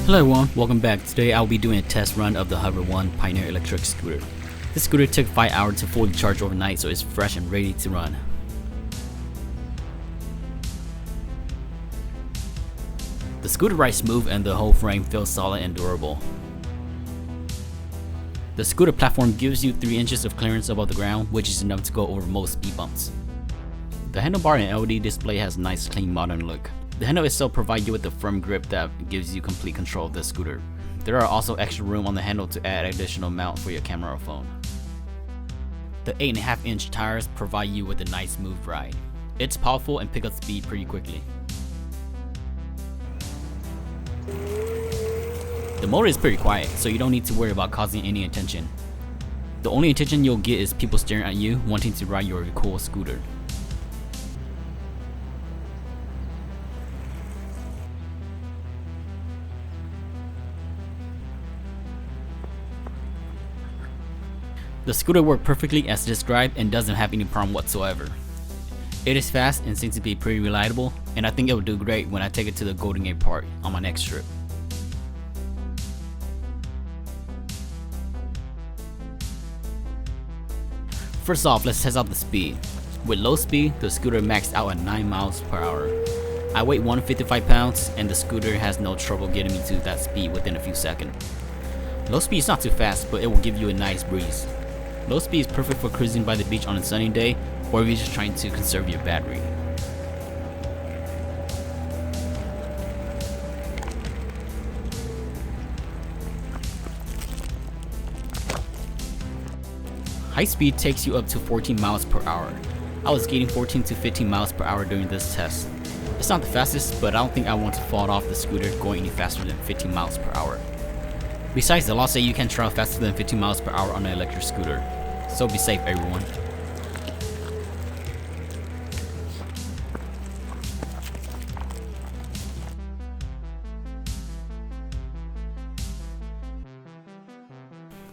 Hello everyone, welcome back. Today I'll be doing a test run of the HOVER-1 Pioneer electric scooter. This scooter took 5 hours to fully charge overnight, so it's fresh and ready to run. The scooter rides smooth and the whole frame feels solid and durable. The scooter platform gives you 3 inches of clearance above the ground, which is enough to go over most speed bumps. The handlebar and LED display has a nice clean modern look. The handle itself provides you with a firm grip that gives you complete control of the scooter. There are also extra room on the handle to add additional mount for your camera or phone. The 8.5-inch tires provide you with a nice smooth ride. It's powerful and pick up speed pretty quickly. The motor is pretty quiet, so you don't need to worry about causing any attention. The only attention you'll get is people staring at you wanting to ride your cool scooter. The scooter works perfectly as described and doesn't have any problem whatsoever. It is fast and seems to be pretty reliable, and I think it will do great when I take it to the Golden Gate Park on my next trip. First off, let's test out the speed. With low speed, the scooter maxed out at 9 miles per hour. I weigh 155 pounds and the scooter has no trouble getting me to that speed within a few seconds. Low speed is not too fast, but it will give you a nice breeze. Low speed is perfect for cruising by the beach on a sunny day, or if you're just trying to conserve your battery. High speed takes you up to 14 miles per hour. I was getting 14 to 15 miles per hour during this test. It's not the fastest, but I don't think I want to fall off the scooter going any faster than 15 miles per hour. Besides, the law says you can't travel faster than 15 miles per hour on an electric scooter. So be safe, everyone.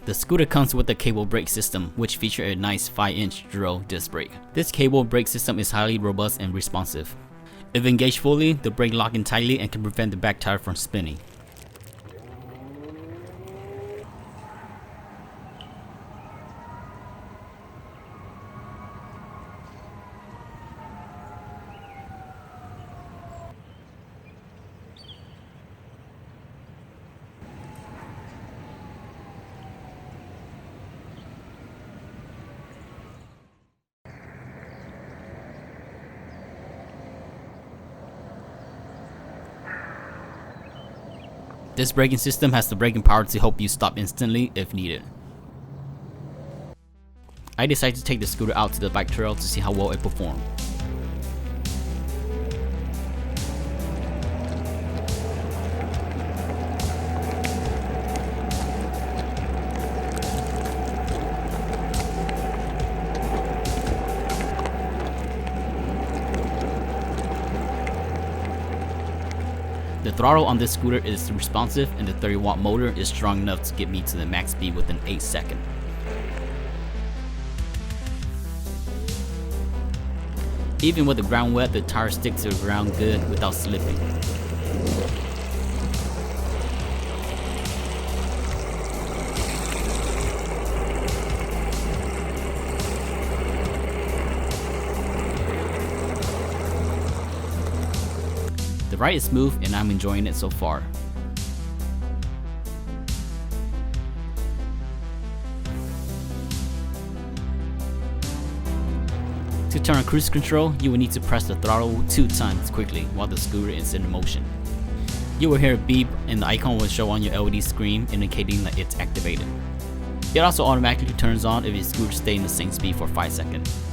The scooter comes with a cable brake system, which features a nice 5-inch drill disc brake. This cable brake system is highly robust and responsive. If engaged fully, the brake locks in tightly and can prevent the back tire from spinning. This braking system has the braking power to help you stop instantly if needed. I decided to take the scooter out to the bike trail to see how well it performed. The throttle on this scooter is responsive and the 30-watt motor is strong enough to get me to the max speed within 8 seconds. Even with the ground wet, the tires stick to the ground good without slipping. The ride is smooth and I'm enjoying it so far. To turn on cruise control, you will need to press the throttle 2 times quickly while the scooter is in motion. You will hear a beep and the icon will show on your LED screen indicating that it's activated. It also automatically turns on if your scooter stays in the same speed for 5 seconds.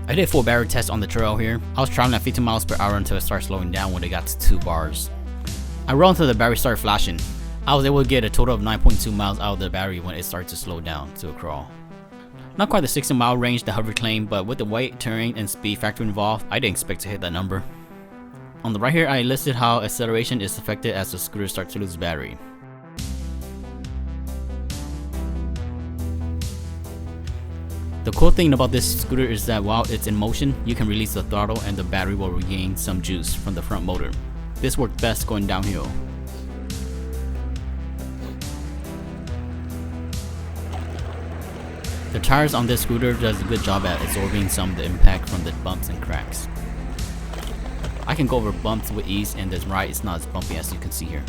I did a full battery test on the trail here. I was traveling at 15 miles per hour until it started slowing down when it got to 2 bars. I rolled until the battery started flashing. I was able to get a total of 9.2 miles out of the battery when it started to slow down to a crawl. Not quite the 60-mile range the Hover claimed, but with the weight, terrain, and speed factor involved, I didn't expect to hit that number. On the right here, I listed how acceleration is affected as the scooter starts to lose battery. The cool thing about this scooter is that while it's in motion, you can release the throttle and the battery will regain some juice from the front motor. This worked best going downhill. The tires on this scooter does a good job at absorbing some of the impact from the bumps and cracks. I can go over bumps with ease, and this ride is not as bumpy as you can see here.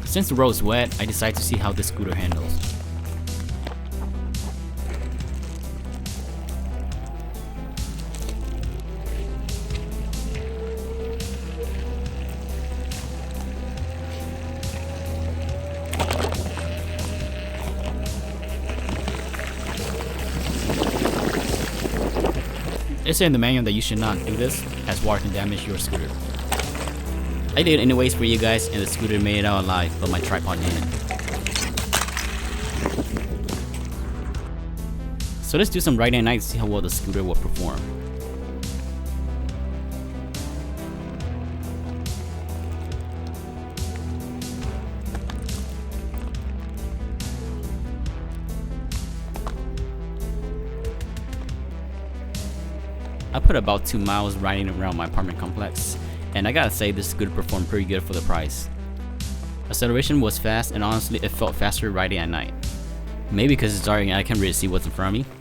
Since the road is wet, I decided to see how this scooter handles. It said in the manual that you should not do this, as water can damage your scooter. I did it anyways for you guys, and the scooter made it out alive, but my tripod didn't. So let's do some riding at night to see how well the scooter will perform. I put about 2 miles riding around my apartment complex, and I gotta say this scooter performed pretty good for the price. Acceleration was fast, and honestly it felt faster riding at night. Maybe because it's dark and I can't really see what's in front of me.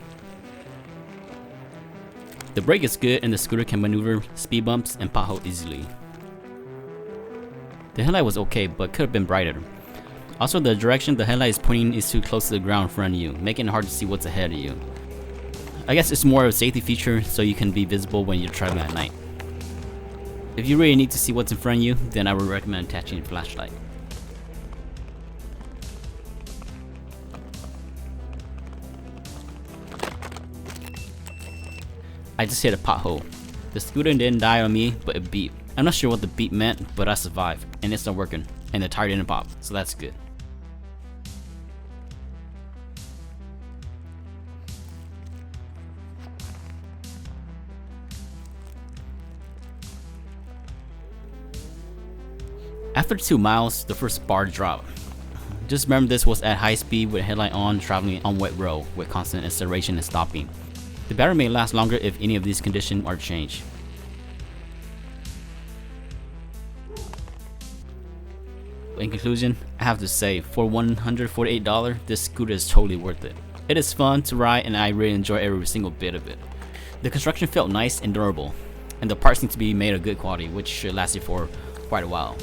The brake is good, and the scooter can maneuver speed bumps and potholes easily. The headlight was okay, but could have been brighter. Also, the direction the headlight is pointing is too close to the ground in front of you, making it hard to see what's ahead of you. I guess it's more of a safety feature so you can be visible when you're traveling at night. If you really need to see what's in front of you, then I would recommend attaching a flashlight. I just hit a pothole. The scooter didn't die on me, but it beeped. I'm not sure what the beep meant, but I survived, and it's not working, and the tire didn't pop, so that's good. After 2 miles, the first bar dropped. Just remember this was at high speed with headlight on, traveling on wet road with constant acceleration and stopping. The battery may last longer if any of these conditions are changed. In conclusion, I have to say, for $148, this scooter is totally worth it. It is fun to ride, and I really enjoy every single bit of it. The construction felt nice and durable, and the parts seem to be made of good quality, which should last you for quite a while.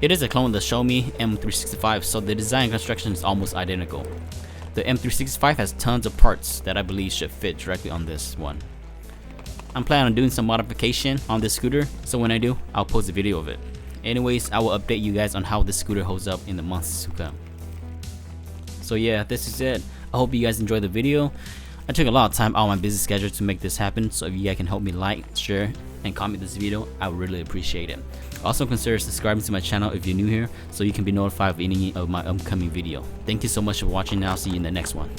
It is a clone of the Xiaomi M365, so the design and construction is almost identical. The M365 has tons of parts that I believe should fit directly on this one. I'm planning on doing some modification on this scooter, so when I do, I'll post a video of it. Anyways, I will update you guys on how this scooter holds up in the months to come. So yeah, this is it. I hope you guys enjoyed the video. I took a lot of time out of my busy schedule to make this happen, so if you guys can help me like, share, and comment this video, I would really appreciate it. Also consider subscribing to my channel if you're new here, so you can be notified of any of my upcoming video. Thank you so much for watching, and I'll see you in the next one.